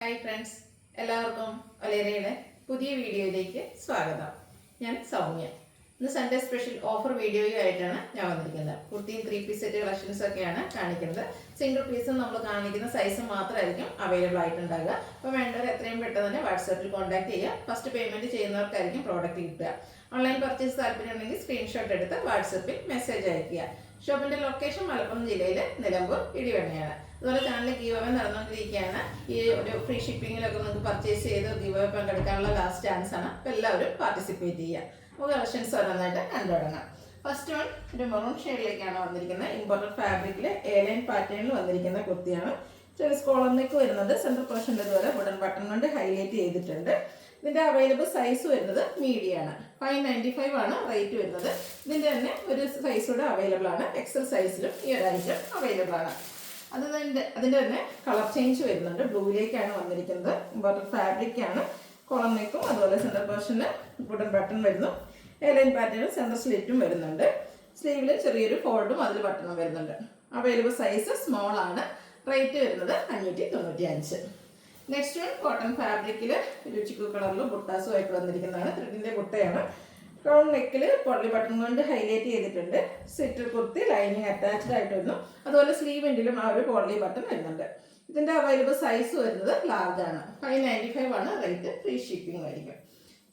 Hi friends, എല്ലാവർക്കും ഒലേരയുടെ പുതിയ വീഡിയോയിലേക്ക് സ്വാഗതം. ഞാൻ സൗമ്യ. ഇന്ന് സൺഡേ സ്പെഷ്യൽ ഓഫർ വീഡിയോയുമായിട്ടാണ് ഞാൻ വന്നിരിക്കുന്നത്. കുർത്തിയും 3 പീസ് സെറ്റ് കളക്ഷൻസ് ഒക്കെയാണ് കാണിക്കുന്നത്. സിംഗിൾ പീസും നമ്മൾ കാണിക്കുന്ന സൈസ് മാത്രമായിരിക്കും അവൈലബിൾ ആയിട്ടുണ്ടാകുക. അപ്പോൾ വേണ്ടവർ എത്രയും പെട്ടെന്ന് തന്നെ വാട്സാപ്പിൽ കോൺടാക്ട് ചെയ്യുക. ഫസ്റ്റ് പേയ്മെൻറ്റ് ചെയ്യുന്നവർക്കായിരിക്കും പ്രോഡക്റ്റ് കിട്ടുക. ഓൺലൈൻ പർച്ചേസ് താല്പര്യം ഉണ്ടെങ്കിൽ സ്ക്രീൻഷോട്ട് എടുത്ത് വാട്സാപ്പിൽ മെസ്സേജ് അയയ്ക്കുക. ഷോപ്പിൻ്റെ ലൊക്കേഷൻ മലപ്പുറം ജില്ലയിലെ നിലമ്പൂർ ഇടിവണ്ണയാണ്. അതുപോലെ ചാനൽ ഗീവ് അവേ നടന്നുകൊണ്ടിരിക്കുകയാണ്. ഈ ഒരു ഫ്രീ ഷിപ്പിങ്ങിലൊക്കെ നിങ്ങൾക്ക് പർച്ചേസ് ചെയ്ത് ഗീവ് അവേ പങ്കെടുക്കാനുള്ള ലാസ്റ്റ് ചാൻസ് ആണ്. അപ്പോൾ എല്ലാവരും പാർട്ടിസിപ്പേറ്റ് ചെയ്യുക. നമുക്ക് കളക്ഷൻസ് ഓരോന്നായിട്ട് കണ്ടു തുടങ്ങാം. ഫസ്റ്റ് വൺ ഒരു മെറൂൺ ഷെയ്ഡിലേക്കാണ് വന്നിരിക്കുന്നത്. ഇമ്പോർട്ടഡ് ഫാബ്രിക്കിൽ എയർലൈൻ പാറ്റേണിൽ വന്നിരിക്കുന്ന കുർത്തിയാണ്. ചെറിയ സ്കോളർ നെക്ക് വരുന്നത്. സെൻട്രൽ പോർഷനിൽ ഇതുപോലെ വുഡൻ ബട്ടൺ കൊണ്ട് ഹൈലൈറ്റ് ചെയ്തിട്ടുണ്ട്. ഇതിൻ്റെ അവൈലബിൾ സൈസ് വരുന്നത് മീഡിയമാണ്. 595 ആണ് റേറ്റ് വരുന്നത്. ഇതിൻ്റെ തന്നെ ഒരു സൈസ് കൂടെ അവൈലബിൾ ആണ്. എക്സൽ സൈസിലും ഈ ഒരു ഐറ്റം അവൈലബിൾ ആണ്. അതിൻ്റെ തന്നെ കളർ ചേഞ്ച് വരുന്നുണ്ട്. ബ്ലൂയിലേക്കാണ് വന്നിരിക്കുന്നത്. ഇമ്പോർട്ടഡ് ഫാബ്രിക് ആണ്. കോളർ നെക്കും അതുപോലെ സെൻട്രൽ പോർഷന് വുഡൻ ബട്ടൺ വരുന്നു. എയർലൈൻ പാറ്റേണിൽ സെൻട്രൽ സ്ലിറ്റും വരുന്നുണ്ട്. സ്ലീവിൽ ചെറിയൊരു ഫോൾഡും അതിൽ ബട്ടണും വരുന്നുണ്ട്. അവൈലബിൾ സൈസ് സ്മോൾ ആണ്. റേറ്റ് വരുന്നത് 595. നെക്സ്റ്റ് വൺ കോട്ടൺ ഫാബ്രിക്കിൽ ഒരു ചിക്കു കളറിൽ ബുട്ടാസുമായിട്ട് വന്നിരിക്കുന്നതാണ്. ത്രെഡിൻ്റെ ബുട്ടയാണ്. റൗണ്ട് നെക്കിൽ പൊള്ളി ബട്ടൺ കൊണ്ട് ഹൈലൈറ്റ് ചെയ്തിട്ടുണ്ട്. സെറ്റ് കുർത്തി ലൈനിങ് അറ്റാച്ച്ഡ് ആയിട്ട് വരുന്നു. അതുപോലെ സ്ലീവ് എൻഡിലും ആ ഒരു പൊള്ളി ബട്ടൺ വരുന്നുണ്ട്. ഇതിൻ്റെ അവൈലബിൾ സൈസ് വരുന്നത് ലാർജ് ആണ്. 595 ആണ് റേറ്റ്. ഫ്രീ ഷിപ്പിംഗ് ആയിരിക്കും.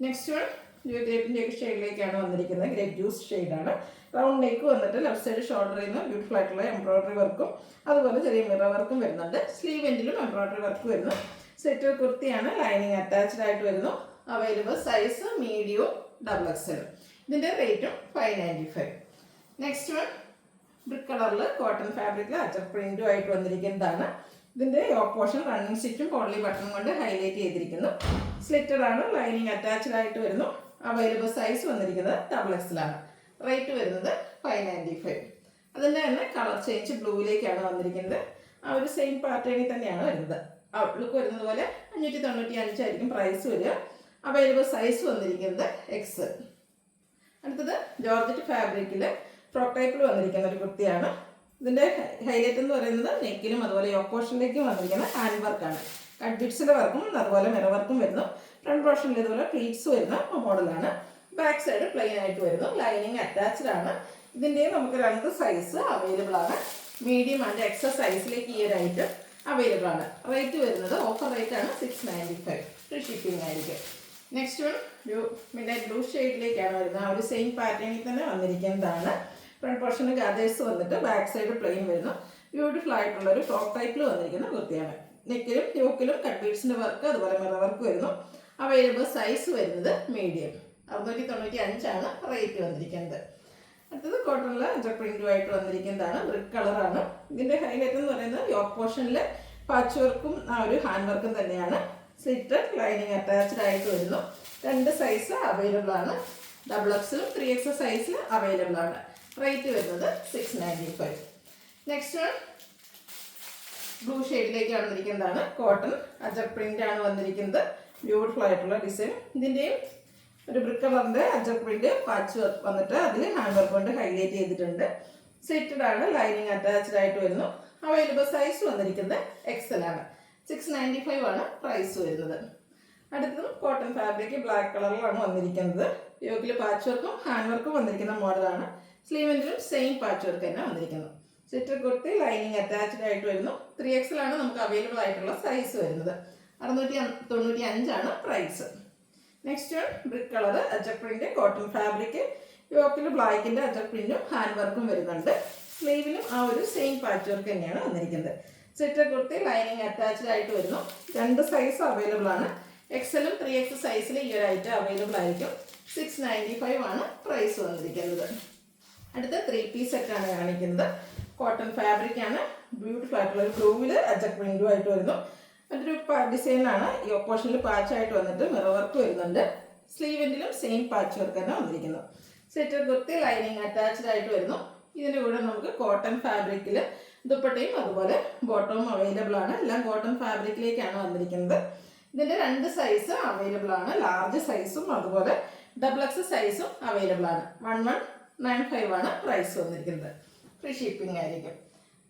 നെക്സ്റ്റ് വൺ ഗ്രേപ്പിൻ്റെ ഒക്കെ ഷെയ്ഡിലേക്കാണ് വന്നിരിക്കുന്നത്. ഗ്രേപ്പ് ജ്യൂസ് ഷെയ്ഡാണ്. റൗണ്ട് നെക്ക് വന്നിട്ട് ലെഫ്റ്റ് സൈഡ് ഷോൾഡറിൽ നിന്ന് ബ്യൂട്ടിഫുൾ ആയിട്ടുള്ള എംബ്രോയിഡറി വർക്കും അതുപോലെ ചെറിയ മിറർ വർക്കും വരുന്നുണ്ട്. സ്ലീവ് എൻഡിലും എംബ്രോയിഡറി വർക്ക് വരുന്നു. സെറ്റ് കുർത്തിയാണ്. ലൈനിങ് അറ്റാച്ച്ഡ് ആയിട്ട് വരുന്നു. അവൈലബിൾ സൈസ് മീഡിയവും XXL. ഇതിൻ്റെ റേറ്റും 595. നെക്സ്റ്റ് വൺ ബ്രിക്ക് കളറിൽ കോട്ടൺ ഫാബ്രിക്കിൽ അച്ചർ പ്രിൻറ്റും ആയിട്ട് വന്നിരിക്കുന്നതാണ്. ഇതിൻ്റെ യോക്ക് പോർഷൻ റണ്ണിങ് സ്റ്റിച്ചും പോളി ബട്ടൺ കൊണ്ട് ഹൈലൈറ്റ് ചെയ്തിരിക്കുന്നു. സ്ലിറ്റഡ് ആണ്. ലൈനിങ് അറ്റാച്ച്ഡ് ആയിട്ട് വരുന്നു. അവൈലബിൾ സൈസ് വന്നിരിക്കുന്നത് XXL ആണ്. റേറ്റ് വരുന്നത് 595. അതിൻ്റെ തന്നെ കളർ ചേഞ്ച് ബ്ലൂയിലേക്കാണ് വന്നിരിക്കുന്നത്. ആ ഒരു സെയിം പാറ്റേണിൽ തന്നെയാണ് വരുന്നത്. ഔട്ട്ലുക്ക് വരുന്നത് പോലെ 595 ആയിരിക്കും പ്രൈസ് വരിക. അവൈലബിൾ സൈസ് വന്നിരിക്കുന്നത് എക്സ്. അടുത്തത് ജോർജറ്റ് ഫാബ്രിക്കിൽ ഫ്രോക്ക് ടൈപ്പിൽ വന്നിരിക്കുന്ന ഒരു കുർത്തിയാണ്. ഇതിൻ്റെ ഹൈലൈറ്റ് എന്ന് പറയുന്നത് നെക്കിലും അതുപോലെ യോക്ക് പോർഷനിലേക്കും വന്നിരിക്കുന്ന ഹാൻഡ് വർക്കാണ്. കട്ട് ബിറ്റ്സിൻ്റെ വർക്കും അതുപോലെ മിറർ വർക്കും വരുന്നു. ഫ്രണ്ട് പോർഷനിൽ ഇതുപോലെ പ്ലീറ്റ്സ് വരുന്ന മോഡലാണ്. ബാക്ക് സൈഡ് പ്ലെയിൻ ആയിട്ട് വരുന്നു. ലൈനിങ് അറ്റാച്ച്ഡ് ആണ്. ഇതിൻ്റെ നമുക്ക് 2 സൈസ് അവൈലബിൾ ആണ്. മീഡിയം ആൻഡ് എക്സൽ സൈസിലേക്ക് ഈ ഒരു ഐറ്റം അവൈലബിൾ ആണ്. റേറ്റ് വരുന്നത് ഓഫർ റേറ്റ് ആണ് 695. ഫ്രീ ഷിപ്പിംഗ് ആയിരിക്കും. നെക്സ്റ്റ് വൺ ഒരു മിഡ്നൈറ്റ് ബ്ലൂ ഷെയ്ഡിലേക്കാണ് വരുന്നത്. ആ ഒരു സെയിം പാറ്റേണിൽ തന്നെ വന്നിരിക്കുന്നതാണ്. ഫ്രണ്ട് പോർഷന് ഗാദേഴ്സ് വന്നിട്ട് ബാക്ക് സൈഡ് പ്ലെയിൻ വരുന്നു. ബ്യൂട്ടിഫുൾ ആയിട്ടുള്ള ഒരു ഫ്രോക്ക് ടൈപ്പിൽ വന്നിരിക്കുന്ന കുർത്തിയാണ്. നെക്കിലും യോക്കിലും കട്ട് ബീഡ്സിൻ്റെ വർക്ക് അതുപോലെ മിറർ വർക്ക് വരുന്നു. അവൈലബിൾ സൈസ് വരുന്നത് മീഡിയം. 695 ആണ് റേറ്റ് വന്നിരിക്കുന്നത്. അടുത്തത് കോട്ടണിൽ അഞ്ചർ പ്രിൻറ്റുമായിട്ട് വന്നിരിക്കുന്നതാണ്. ബ്രിക്ക് കളറാണ്. ഇതിൻ്റെ ഹൈലൈറ്റ് എന്ന് പറയുന്നത് യോക്ക് പോർഷനിൽ പാച്ച് വർക്കും ആ ഒരു ഹാൻഡ് വർക്കും തന്നെയാണ്. സ്ലിറ്റ് ലൈനിങ് അറ്റാച്ച്ഡ് ആയിട്ട് വരുന്നു. 2 സൈസ് അവൈലബിൾ ആണ്. XXL 3XL സൈസിൽ അവൈലബിൾ ആണ്. റേറ്റ് വരുന്നത് 695. നെക്സ്റ്റ് വൺ ബ്ലൂ ഷെയ്ഡിലേക്ക് വന്നിരിക്കുന്നതാണ്. കോട്ടൺ അജർ പ്രിൻ്റ് ആണ് വന്നിരിക്കുന്നത്. ബ്യൂട്ടിഫുൾ ആയിട്ടുള്ള ഡിസൈൻ. ഇതിൻ്റെയും ഒരു ബ്രിക്ക് കളറിൻ്റെ അജർ പ്രിൻ്റ് പാച്ച് വർക്ക് വന്നിട്ട് അതിൽ ഹാൻഡ് വർക്ക് കൊണ്ട് ഹൈലൈറ്റ് ചെയ്തിട്ടുണ്ട്. സ്ലിറ്റഡ് ആണ്. ലൈനിങ് അറ്റാച്ച്ഡ് ആയിട്ട് വരുന്നു. അവൈലബിൾ സൈസ് വന്നിരിക്കുന്നത് XL ആണ്. 695 ആണ് പ്രൈസ് വരുന്നത്. അടുത്തതും കോട്ടൺ ഫാബ്രിക് ബ്ലാക്ക് കളറിലാണ് വന്നിരിക്കുന്നത്. യോക്കിൽ പാച്ച് വർക്കും ഹാൻഡ് വർക്കും വന്നിരിക്കുന്ന മോഡലാണ്. സ്ലീവിൻ്റെയും സെയിം പാച്ച് വർക്ക് തന്നെ വന്നിരിക്കുന്നു. സ്ലിറ്റർ കുർത്തി ലൈനിങ് അറ്റാച്ച്ഡ് ആയിട്ട് വരുന്നു. 3XL ആണ് നമുക്ക് അവൈലബിൾ ആയിട്ടുള്ള സൈസ് വരുന്നത്. 695 ആണ് price. Next one brick colour ajrakh print cotton fabric. യോക്കിൽ ബ്ലാക്കിൻ്റെ അജർ പ്രിൻറ്റും ഹാൻഡ് വർക്കും വരുന്നുണ്ട്. സ്ലീവിലും ആ ഒരു സെയിം പാച്ച് വർക്ക് തന്നെയാണ് വന്നിരിക്കുന്നത്. സ്ലിറ്റർ കുർത്തി ലൈനിങ് അറ്റാച്ച്ഡ് ആയിട്ട് വരുന്നു. 2 സൈസ് അവൈലബിൾ ആണ്. XL 3XL സൈസിൽ ഈ ഒരു ഐറ്റം അവൈലബിൾ ആയിരിക്കും. 695 ആണ് പ്രൈസ് വന്നിരിക്കുന്നത്. അടുത്ത 3 പീസ് സെറ്റാണ് കാണിക്കുന്നത്. കോട്ടൺ ഫാബ്രിക് ആണ്. ബ്യൂട്ടിഫുൾ ആയിട്ടുള്ള ഒരു ബ്ലൂവിൽ അജർ പ്രിൻറ്റും ആയിട്ട് വരുന്നു. മറ്റൊരു ഡിസൈനാണ്. ഈ ഓപ്പോഷനിൽ പാച്ചായിട്ട് വന്നിട്ട് മിറർ വർക്ക് വരുന്നുണ്ട്. സ്ലീവെൻഡിലും സെയിം പാച്ച് വർക്ക് തന്നെ വന്നിരിക്കുന്നു. സ്ലിറ്റർ കുർത്തി ലൈനിങ് അറ്റാച്ച്ഡ് ആയിട്ട് വരുന്നു. ഇതിൻ്റെ കൂടെ നമുക്ക് കോട്ടൺ ഫാബ്രിക്കിൽ ദുപ്പട്ടയും അതുപോലെ ബോട്ടവും അവൈലബിൾ ആണ്. എല്ലാം കോട്ടൺ ഫാബ്രിക്കിലേക്കാണ് വന്നിരിക്കുന്നത്. ഇതിൻ്റെ 2 സൈസ് അവൈലബിൾ ആണ്. ലാർജ് സൈസും അതുപോലെ XXL സൈസും അവൈലബിൾ ആണ്. 1195 ആണ് പ്രൈസ് വന്നിരിക്കുന്നത്. ഫ്രീ ഷിപ്പിംഗ് ആയിരിക്കും.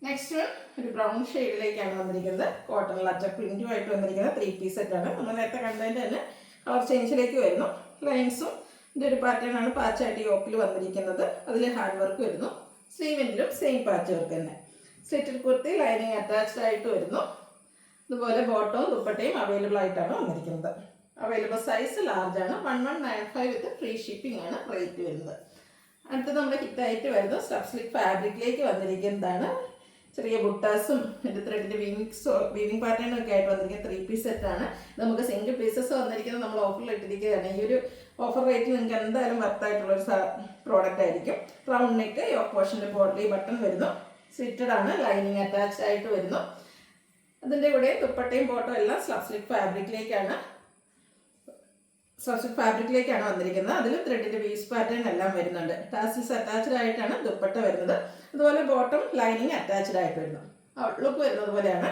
നെക്സ്റ്റ് ഒരു ബ്രൗൺ ഷെയ്ഡിലേക്കാണ് വന്നിരിക്കുന്നത്. കോട്ടൺ ലറ്റ പ്രിന്റുമായിട്ട് വന്നിരിക്കുന്ന 3 പീസ് സെറ്റാണ്. നമ്മൾ നേരത്തെ കണ്ടതിൻ്റെ തന്നെ കളർ ചേഞ്ചിലേക്ക് വരുന്നു. ലൈൻസും ഇതിൻ്റെ ഒരു പാറ്റേൺ ആണ് പാച്ചായിട്ട് യോക്കിൽ വന്നിരിക്കുന്നത്. അതിൽ ഹാൻഡ് വർക്ക് വരുന്നു. സ്ലീവിലും സെയിം പാച്ച് വർക്ക് തന്നെ. സ്ലിറ്റഡ് കുർത്തി ലൈനിങ് അറ്റാച്ച്ഡ് ആയിട്ട് വരുന്നു. ഇതുപോലെ ബോട്ടവും ദുപ്പട്ടയും അവൈലബിൾ ആയിട്ടാണ് വന്നിരിക്കുന്നത്. അവൈലബിൾ സൈസ് ലാർജ് ആണ്. 1195 വിത്ത് ഫ്രീ ഷിപ്പിംഗ് ആണ് റേറ്റ് വരുന്നത്. അടുത്ത് നമ്മുടെ ഹിറ്റായിട്ട് വരുന്നത് സ്റ്റഫ് സ്ലിക്ക് ഫാബ്രിക്കിലേക്ക് വന്നിരിക്കുന്നതാണ്. ചെറിയ ബുട്ടാസും എൻ്റെ ത്രെഡിൻ്റെ വീവിങ് പാറ്റേണും ഒക്കെ ആയിട്ട് വന്നിരിക്കുന്ന 3 പീസ് സെറ്റാണ്. നമുക്ക് സിംഗിൾ പീസസ് വന്നിരിക്കുന്നത് നമ്മൾ ഓഫറിൽ ഇട്ടിരിക്കുകയാണ്. ഈ ഒരു ഓഫർ റേറ്റിൽ നിങ്ങൾക്ക് എന്തായാലും വർത്തായിട്ടുള്ളൊരു പ്രോഡക്റ്റ് ആയിരിക്കും. റൗണ്ട് നെക്ക്, യോക്ക് പോർഷൻ്റെ ബോർഡറി ബട്ടൺ വരുന്നു. സ്ലിറ്റഡ് ആണ്, ലൈനിങ് അറ്റാച്ച്ഡ് ആയിട്ട് വരുന്നു. അതിൻ്റെ കൂടെ ദുപ്പട്ടയും ബോട്ടോ എല്ലാം സ്റ്റഫ് സ്ലിക്ക് ഫാബ്രിക്കിലേക്കാണ് വന്നിരിക്കുന്നത്. അതിൽ ത്രെഡിൻ്റെ വീസ് പാറ്റേൺ എല്ലാം വരുന്നുണ്ട്. ടാസിൽസ് അറ്റാച്ച്ഡ് ആയിട്ടാണ് ദുപ്പട്ട വരുന്നത്. അതുപോലെ ബോട്ടം ലൈനിങ് അറ്റാച്ച്ഡ് ആയിട്ട് വരുന്നു. ഔട്ട്ലുക്ക് വരുന്നത് പോലെയാണ്.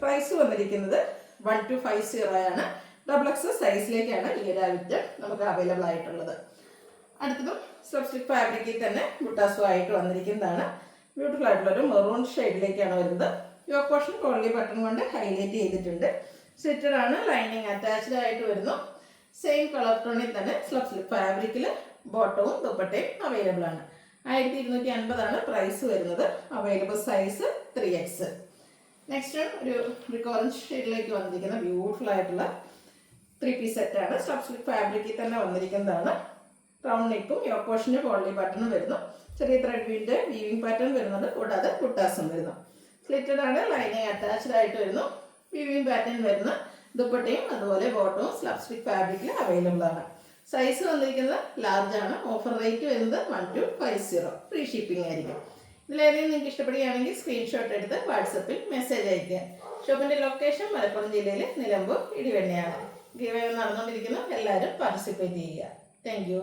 പ്രൈസ് വന്നിരിക്കുന്നത് 1250 ആണ്. XXL സൈസിലേക്കാണ് ഈ ഒരു ഐറ്റം നമുക്ക് അവൈലബിൾ ആയിട്ടുള്ളത്. അടുത്തതും സ്റ്റഫ് സ്ലിക്ക് ഫാബ്രിക്കിൽ തന്നെ ബുട്ടാസും ആയിട്ട് വന്നിരിക്കുന്നതാണ്. ബ്യൂട്ടിഫുൾ ആയിട്ടുള്ളൊരു മെറൂൺ ഷെയ്ഡിലേക്കാണ് വരുന്നത്. യോക്ക് പോർഷൻ കോളി ബട്ടൺ കൊണ്ട് ഹൈലൈറ്റ് ചെയ്തിട്ടുണ്ട്. സ്ലിറ്റഡ് ആണ്, ലൈനിങ് അറ്റാച്ച്ഡ് ആയിട്ട് വരുന്നു. സെയിം കളർ ടോണിൽ തന്നെ സ്റ്റഫ് സ്ലിക്ക് ഫാബ്രിക്കിൽ ബോട്ടവും ദുപ്പട്ടയും അവൈലബിൾ ആണ്. 1250 ആണ് പ്രൈസ് വരുന്നത്. Available size 3XL. നെക്സ്റ്റ് ഒരു ഓറഞ്ച് ഷെയ്ഡിലേക്ക് വന്നിരിക്കുന്ന ബ്യൂട്ടിഫുൾ ആയിട്ടുള്ള 3 പീസ് സെറ്റാണ്. സ്റ്റഫ് സ്ലിക്ക് ഫാബ്രിക്കിൽ തന്നെ വന്നിരിക്കുന്നതാണ്. റൗണ്ട് നെക്കും യോക്ക് പോർഷൻ്റെ കോളി ബട്ടണും വരുന്നു. ചെറിയ ത്രെഡിൻ്റെ വീവിങ് പാറ്റേൺ വരുന്നുണ്ട്. കൂടാതെ ബുട്ടാസും വരുന്നു. സ്ലിറ്റഡ് ആണ്, ലൈനിങ് അറ്റാച്ച്ഡ് ആയിട്ട് വരുന്നു. വീവിങ് പാറ്റേൺ വരുന്ന ദുപ്പട്ടയും അതുപോലെ ബോട്ടവും സ്റ്റഫ് സ്ലിക്ക് ഫാബ്രിക്കിൽ അവൈലബിൾ ആണ്. സൈസ് വന്നിരിക്കുന്നത് ലാർജ് ആണ്. ഓഫർ റേറ്റ് വരുന്നത് 1250. ഫ്രീ ഷിപ്പിംഗ് ആയിരിക്കും. ഇതിലേതെങ്കിലും നിങ്ങൾക്ക് ഇഷ്ടപ്പെടുകയാണെങ്കിൽ സ്ക്രീൻഷോട്ട് എടുത്ത് വാട്സപ്പിൽ മെസ്സേജ് അയയ്ക്കുക. ഷോപ്പിൻ്റെ ലൊക്കേഷൻ മലപ്പുറം ജില്ലയിൽ നിലമ്പൂർ ഇടിവെണ്ണയാണ്. ഗിവ് അവേ നടന്നുകൊണ്ടിരിക്കുന്നു. എല്ലാവരും പാർട്ടിസിപ്പേറ്റ് ചെയ്യുക. Thank you.